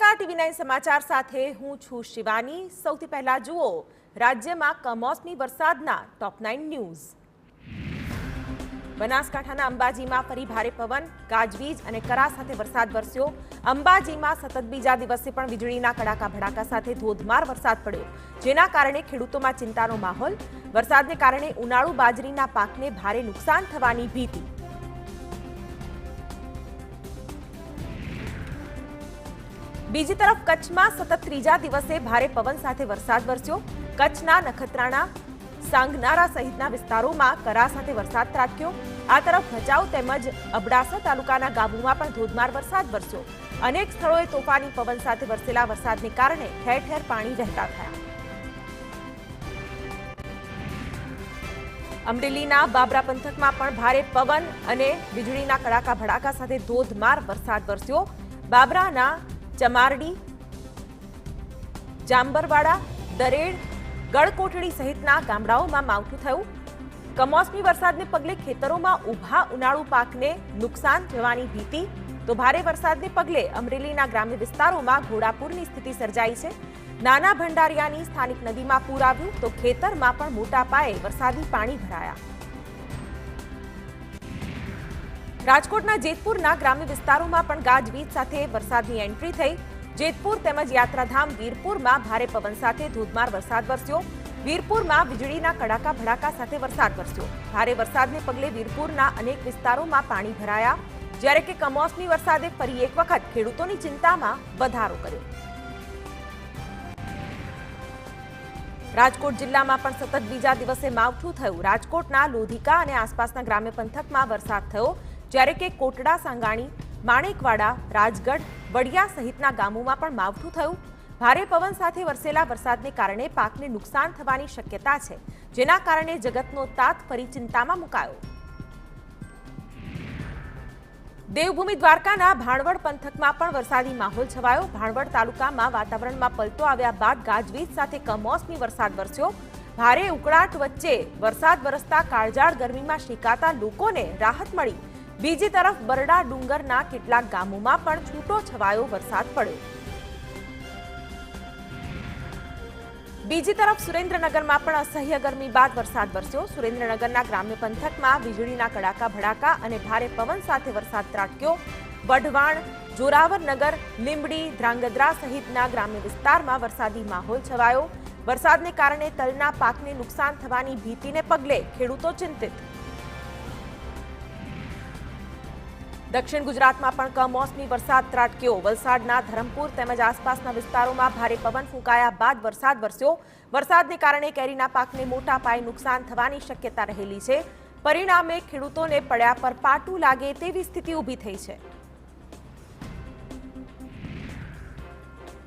નમસ્કાર, TV9 સમાચાર સાથે હું છું શિવાની। સૌથી પહેલા જુઓ રાજ્યમાં કમોસમી વરસાદના ટોપ 9 ન્યૂઝ। બનાસકાંઠાના અંબાજીમાં ફરી ભારે પવન, ગાજવીજ અને કરા સાથે વરસાદ વરસ્યો। અંબાજીમાં સતત બીજા દિવસે પણ વીજળીના કડાકા ભડાકા સાથે ધોધમાર વરસાદ પડ્યો, જેના કારણે ખેડૂતોમાં ચિંતાનો માહોલ। વરસાદને કારણે ઉનાળુ બાજરીના પાકને ભારે નુકસાન થવાની ભીતિ। બીજી તરફ કચ્છમાં સતત ત્રીજા દિવસે ભારે પવન સાથે વરસાદ વરસ્યો। કચ્છના નખત્રાણા, સાંગનારા સહિતના વિસ્તારોમાં કરા સાથે વરસાદ ત્રાટક્યો। આ તરફ ભચાઉ તેમજ અબડાસા તાલુકાના ગામોમાં પણ ધોધમાર વરસાદ વરસ્યો। અનેક સ્થળોએ તોફાની પવન સાથે વરસેલા વરસાદને કારણે ઠેર ઠેર પાણી વહેતા થયા। અમરેલીના બાબરા પંથકમાં પણ ભારે પવન અને વીજળીના કડાકા ભડાકા સાથે ધોધમાર વરસાદ વરસ્યો। બાબરાના ચમારડી, જાંબરવાડા, દરેડ, ગળકોટડી સહિતના ગામડાઓમાં માવઠું થયું। કમોસમી વરસાદને પગલે ખેતરોમાં ઊભા ઉનાળુ પાકને નુકસાન થવાની ભીતિ। તો ભારે વરસાદને પગલે અમરેલીના ગ્રામ્ય વિસ્તારોમાં ઘોડાપૂરની સ્થિતિ સર્જાઈ છે। નાના ભંડારિયાની સ્થાનિક નદીમાં પૂર આવ્યું તો ખેતરમાં પણ મોટા પાયે વરસાદી પાણી ભરાયા। રાજકોટના જેતપુરના ગ્રામ્ય વિસ્તારોમાં પણ ગાજવીજ સાથે વરસાદની એન્ટ્રી થઈ। જેતપુર તેમજ યાત્રાધામ વીરપુરમાં ભારે પવન સાથે ધોધમાર વરસાદ વરસ્યો। વીરપુરમાં વીજળીના કડાકા ભડાકા સાથે વરસાદ વરસ્યો। ભારે વરસાદને પગલે વીરપુરના અનેક વિસ્તારોમાં પાણી ભરાયા, જ્યારે કે કમોસમી વરસાદે ફરી એક વખત ખેડૂતોની ચિંતામાં વધારો કર્યો। રાજકોટ જિલ્લામાં પણ સતત બીજા દિવસે માવઠું થયું। રાજકોટના લોધિકા અને આસપાસના ગ્રામ્ય પંથકમાં વરસાદ થયો, જ્યારે કે કોટડા, સાંગાણી, માણેકવાડા, રાજગઢ, વડિયા સહિતના ગામોમાં પણ માવઠું થયું। ભારે પવન સાથે વરસેલા વરસાદને કારણે પાકને નુકસાન થવાની શક્યતા છે, જેના કારણે જગતનો તાત ફરી ચિંતામાં મુકાયો। દેવભૂમિ દ્વારકાના ભાણવડ પંથકમાં પણ વરસાદી માહોલ છવાયો। ભાણવડ તાલુકામાં વાતાવરણમાં પલટો આવ્યા બાદ ગાજવીજ સાથે કમોસમી વરસાદ વરસ્યો। ભારે ઉકળાટ વચ્ચે વરસાદ વરસતા કાળઝાળ ગરમીમાં શેકાતા લોકોને રાહત મળી। બીજી તરફ બરડા ડુંગરના કેટલાક ગામોમાં પણ છૂટો છવાયો વરસાદ પડ્યો। બીજી તરફ સુરેન્દ્રનગરમાં પણ અસહ્ય ગરમી બાદ વરસાદ વરસ્યો। સુરેન્દ્રનગરના ગ્રામ્ય પંથકમાં વીજળીના કડાકા ભડાકા અને ભારે પવન સાથે વરસાદ ત્રાટક્યો। વઢવાણ, જોરાવરનગર, લીંબડી, ધ્રાંગધ્રા સહિતના ગ્રામ્ય વિસ્તારમાં વરસાદી માહોલ છવાયો। વરસાદને કારણે તલના પાકને નુકસાન થવાની ભીતિને પગલે ખેડૂતો ચિંતિત। દક્ષિણ ગુજરાતમાં પણ કમોસમી વરસાદ ત્રાટક્યો। વલસાડના ધરમપુર તેમજ આસપાસના વિસ્તારોમાં ભારે પવન ફૂંકાયા બાદ વરસાદ વરસ્યો। વરસાદને કારણે કેરીના પાકને મોટા પાયે નુકસાન થવાની શક્યતા રહેલી છે। પરિણામે ખેડૂતોને પડ્યા પર પાટું લાગે તેવી સ્થિતિ ઊભી થઈ છે।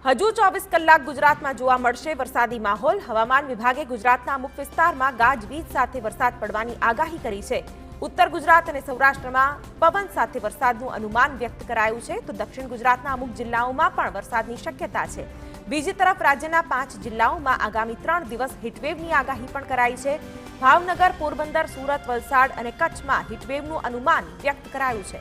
હજુ 24 કલાક ગુજરાતમાં જોવા મળશે વરસાદી માહોલ। હવામાન વિભાગે ગુજરાતના અમુક વિસ્તારમાં ગાજવીજ સાથે વરસાદ પડવાની આગાહી કરી છે। ઉત્તર ગુજરાત અને સૌરાષ્ટ્રમાં પવન સાથે વરસાદનું અનુમાન વ્યક્ત કરાયું છે, તો દક્ષિણ ગુજરાતના અમુક જિલ્લાઓમાં પણ વરસાદની શક્યતા છે। બીજી તરફ રાજ્યના 5 જિલ્લાઓમાં આગામી 3 દિવસ હીટવેવની આગાહી પણ કરાઈ છે। ભાવનગર, પોરબંદર, સુરત, વલસાડ અને કચ્છમાં હીટવેવનું અનુમાન વ્યક્ત કરાયું છે।